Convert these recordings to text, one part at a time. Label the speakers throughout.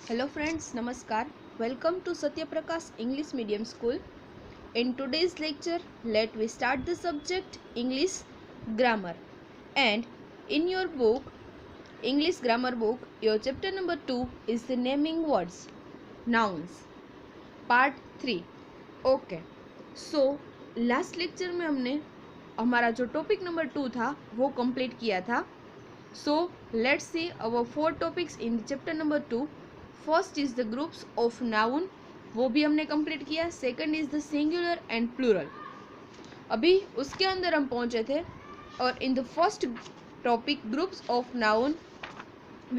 Speaker 1: Hello friends, Namaskar. Welcome to Satyaprakash English Medium School. In today's lecture, let we start the subject English Grammar. And in your book, English Grammar book, your chapter number 2 is the naming words, nouns, part 3. Okay. So, last lecture में हमने हमारा जो topic number 2 था वो complete किया था. So let's see our 4 topics in chapter number 2. First is the groups of noun, वो भी हमने कंप्लीट किया. Second is the singular and plural, अभी उसके अंदर हम पहुंचे थे. और in the first topic groups of noun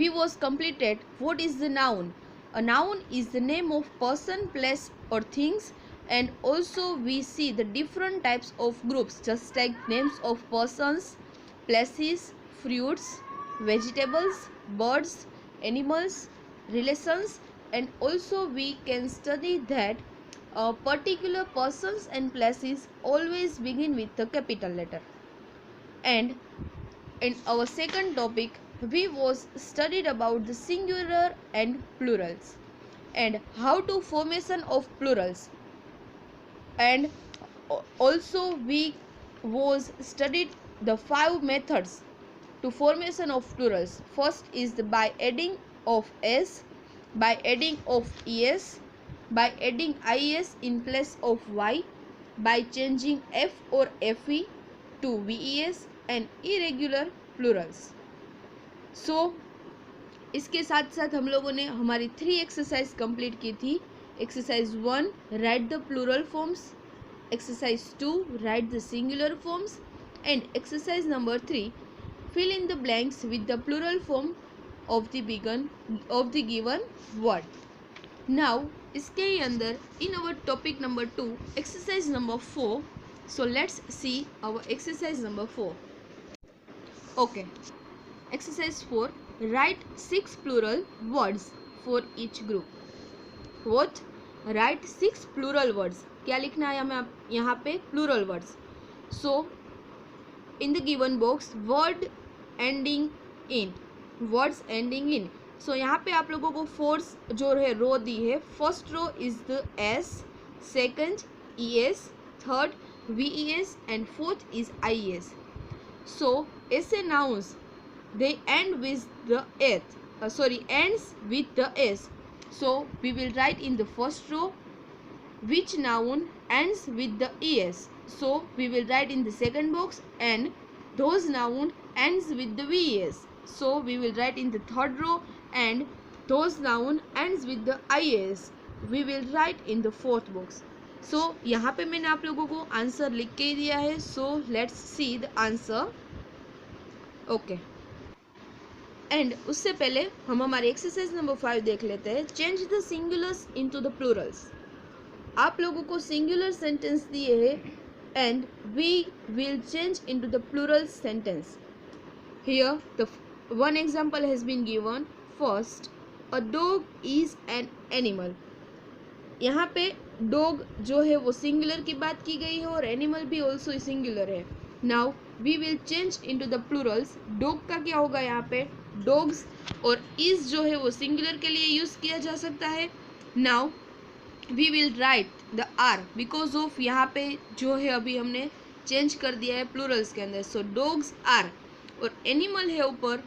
Speaker 1: we was completed. What is the noun? A noun is the name of person, place or things, and also we see the different types of groups just like names of persons, places, fruits, vegetables, birds, animals, relations, and also we can study that particular persons and places always begin with the capital letter. And in our second topic we was studied about the singular and plurals and how to formation of plurals, and also we was studied the 5 methods to formation of plurals. First is the by adding of s, by adding of es, by adding is in place of y, by changing f or fe to ves, and irregular plurals. So इसके साथ साथ हम लोगों ने हमारी 3 exercise complete की थी. Exercise 1 write the plural forms, exercise 2 write the singular forms, and exercise number 3 fill in the blanks with the plural form of the given word. Now इसके ही अंदर in our topic number 2 exercise number 4, so let's see our exercise number 4. Okay, exercise 4, write 6 plural words for each group. What? Write 6 plural words. क्या लिखना है हमें यहाँ पे? Plural words. So in the given box word ending in, words ending in. So यहाँ पे आप लोगों को 4 जो है रो दी है. First row is the s, second es, third ves and fourth is is. So ऐसे nouns they end with the ends with the s. So we will write in the first row which noun ends with the es. So we will write in the second box and those noun ends with the ves. So we will write in the third row and those noun ends with the is. We will write in the fourth box. So यहाँ पे मैंने आप लोगों को answer लिख के ही दिया है. So let's see the answer. Okay. And उससे पहले हम हमारे एक्सरसाइज नंबर 5 देख लेते हैं. Change the singulars into the plurals. आप लोगों को सिंगुलर सेंटेंस दिए हैं and we will change into the plural sentence. Here the one example has been given. First, a dog is an animal. यहाँ पे डॉग जो है वो सिंगुलर की बात की गई है और एनिमल भी ऑल्सो सिंगुलर है. Now we will change into the plurals. Dog का क्या होगा यहाँ पे? डॉग्स. और इज जो है वो सिंगुलर के लिए यूज़ किया जा सकता है. Now we will write the are because of यहाँ पे जो है अभी हमने चेंज कर दिया है प्लूरल्स के अंदर. सो डॉग्स आर, और एनिमल है ऊपर,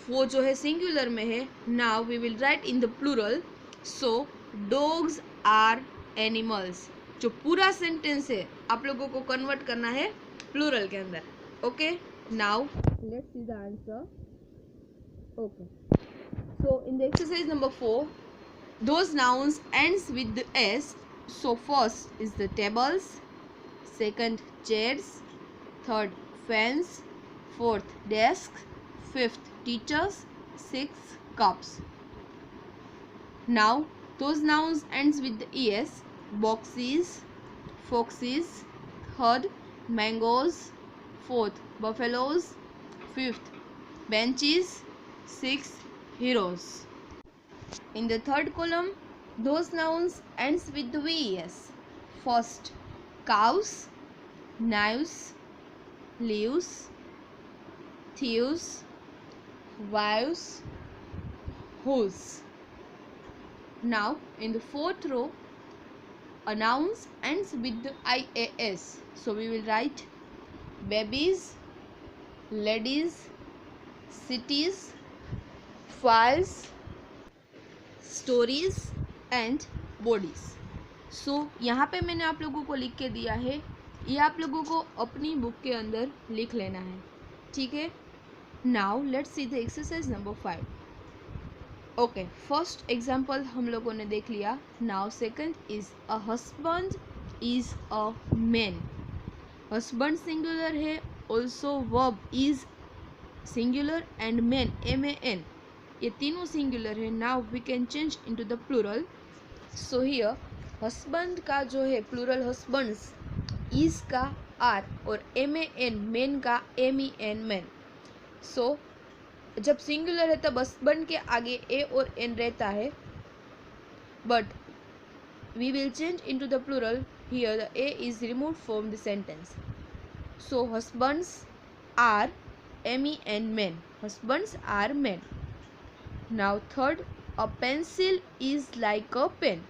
Speaker 1: वो जो है सिंगुलर में है. Now we will write in the plural. So dogs are animals. जो पूरा सेंटेंस है आप लोगों को कन्वर्ट करना है प्लूरल के अंदर. Okay, now let's see the answer. Okay, so in the exercise number 4, those nouns ends with the s. So first is the tables, second chairs, third fans, fourth desk, fifth teachers, sixth cups. Now those nouns ends with the es. Boxes, foxes, third mangoes, fourth buffaloes, fifth benches, sixth heroes. In the third column, those nouns ends with the ves. First, cows, knives, leaves, thieves, wives, whose. Now in the fourth row, a noun ends with the IAS. So we will write babies, ladies, cities, files, stories and bodies. सो यहाँ पे मैंने आप लोगों को लिख के दिया है, ये आप लोगों को अपनी बुक के अंदर लिख लेना है, ठीक है। Now let's see the exercise number 5. Okay, first example हम लोगों ने देख लिया. Now second is a husband is a man. Husband singular है, also verb is singular and man MAN, ये तीनों सिंगुलर है. Now we can change into the plural. So here husband का जो है प्लूरल हस्बैंड्स, इज का are और MAN man का MEN मैन. सो जब सिंगुलर है तब हस्बैंड के आगे ए और एन रहता है, but we will change into the plural. Here the a is removed from the sentence. So husbands are MEN men. Husbands are men. Now third, a pencil is like a pen.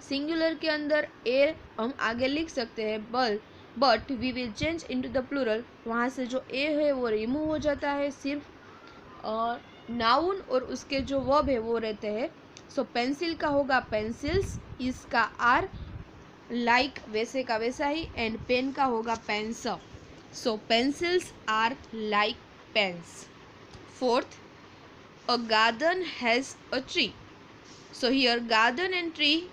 Speaker 1: Singular के अंदर a हम आगे लिख सकते हैं, but we will change into the plural. वहाँ से जो ए है वो रिमूव हो जाता है, सिर्फ नाउन और उसके जो वर्ब है वो रहते हैं. सो पेंसिल का होगा पेंसिल्स, इसका आर, लाइक वैसे का वैसा ही, एंड पेन का होगा pens. So pencils are like pens. Fourth, a garden has a tree. So here garden and tree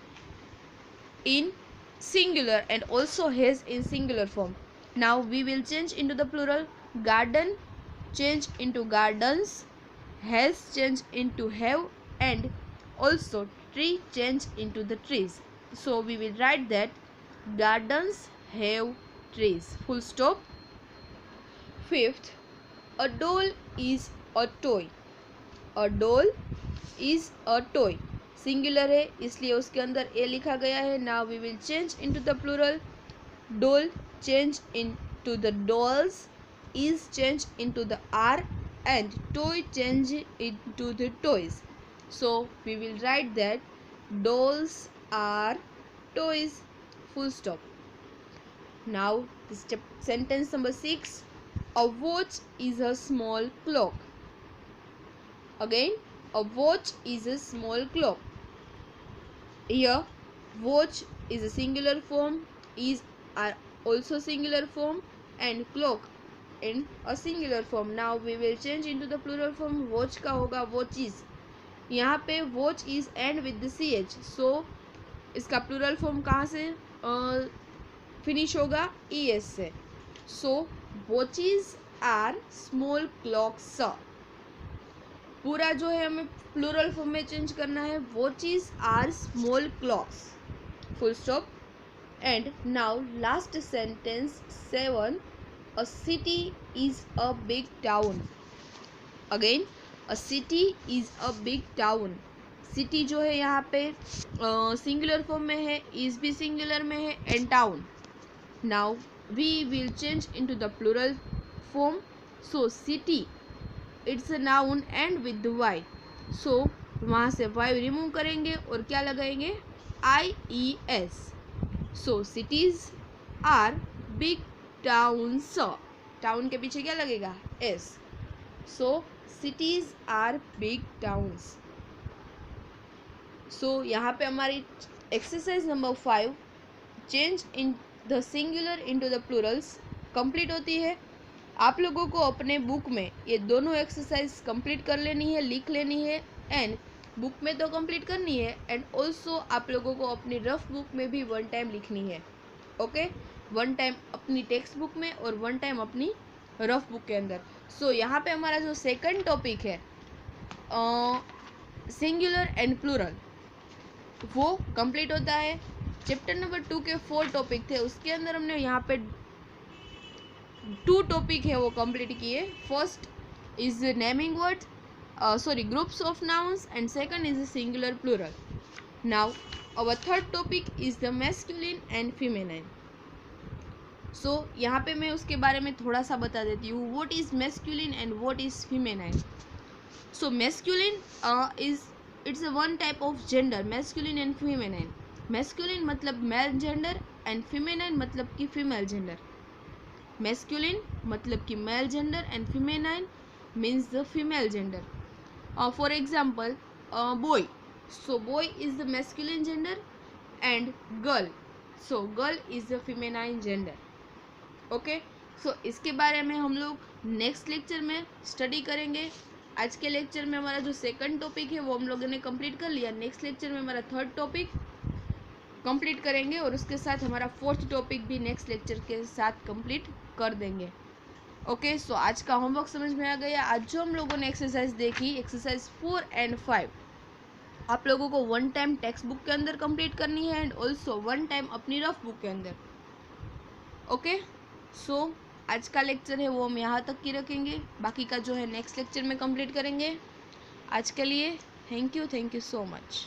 Speaker 1: in singular and also has in singular form. Now we will change into the plural. Garden change into gardens, has change into have, and also tree change into the trees. So we will write that gardens have trees. Full stop. Fifth, a doll is a toy. A doll is a toy. Singular है इसलिए उसके अंदर a लिखा गया है. Now we will change into the plural. Doll change into the dolls, is change into the are, and toy change into the toys. So we will write that dolls are toys. Full stop. Now sentence number 6. A watch is a small clock. Again, a watch is a small clock. Here, watch is a singular form, is are also singular form, and clock in a singular form. Now we will change into the plural form. Watch का होगा watches. यहाँ पे watch is end with the ch. So इसका plural form कहाँ से finish होगा? es से. So watches are small clocks. पूरा जो है हमें प्लूरल फॉर्म में चेंज करना है. Watches are small clocks. Full stop. And now last sentence 7. A city is a big town. Again, a city is a big town. City जो है यहाँ पे सिंगुलर फॉर्म में है, इज भी सिंगुलर में है, and town. Now we will change into the plural form. So city it's a noun and with Y. सो वहाँ से वाई रिमूव करेंगे और क्या लगाएंगे? IES. So cities are big towns. Town के पीछे क्या लगेगा? S. So cities are big towns. So यहाँ पे हमारी exercise number 5 change in the singular into the plurals complete होती है. आप लोगों को अपने बुक में ये दोनों एक्सरसाइज कंप्लीट कर लेनी है, लिख लेनी है, एंड बुक में तो कंप्लीट करनी है, एंड ऑल्सो आप लोगों को अपनी रफ बुक में भी 1 टाइम लिखनी है. ओके, 1 टाइम अपनी टेक्स्ट बुक में और 1 टाइम अपनी रफ बुक के अंदर. सो यहाँ पे हमारा जो सेकंड टॉपिक है सिंगुलर एंड प्लूरल, वो कंप्लीट होता है. चैप्टर नंबर 2 के 4 टॉपिक थे, उसके अंदर हमने यहाँ पे 2 टॉपिक है वो कंप्लीट किए. First is naming word, groups of nouns, and second is singular plural. Now our third topic is the masculine and feminine. So यहाँ पे मैं उसके बारे में थोड़ा सा बता देती हूँ. What is masculine and what is feminine. So masculine is it's a one type of gender, masculine and feminine. Masculine मतलब मेल जेंडर एंड फीमेनाइन मतलब कि फीमेल जेंडर। मैस्कुलिन मतलब कि male gender and feminine means the female gender. For example, boy. So boy is the masculine gender and girl. So girl is the feminine gender. Okay. So इसके बारे में हम लोग next lecture में study करेंगे. आज के लेक्चर में हमारा जो सेकंड टॉपिक है वो हम लोगों ने कंप्लीट कर लिया. नेक्स्ट लेक्चर में हमारा थर्ड टॉपिक कंप्लीट करेंगे और उसके साथ हमारा फोर्थ टॉपिक भी नेक्स्ट लेक्चर के साथ कंप्लीट कर देंगे. ओके. सो आज का होमवर्क समझ में आ गया. आज जो हम लोगों ने एक्सरसाइज देखी, एक्सरसाइज 4 and 5, आप लोगों को वन टाइम टेक्स्ट बुक के अंदर कंप्लीट करनी है एंड ऑल्सो वन टाइम अपनी रफ बुक के अंदर. ओके. सो आज का लेक्चर है वो हम यहाँ तक की रखेंगे. बाकी का जो है नेक्स्ट लेक्चर में कंप्लीट करेंगे. आज के लिए थैंक यू सो मच.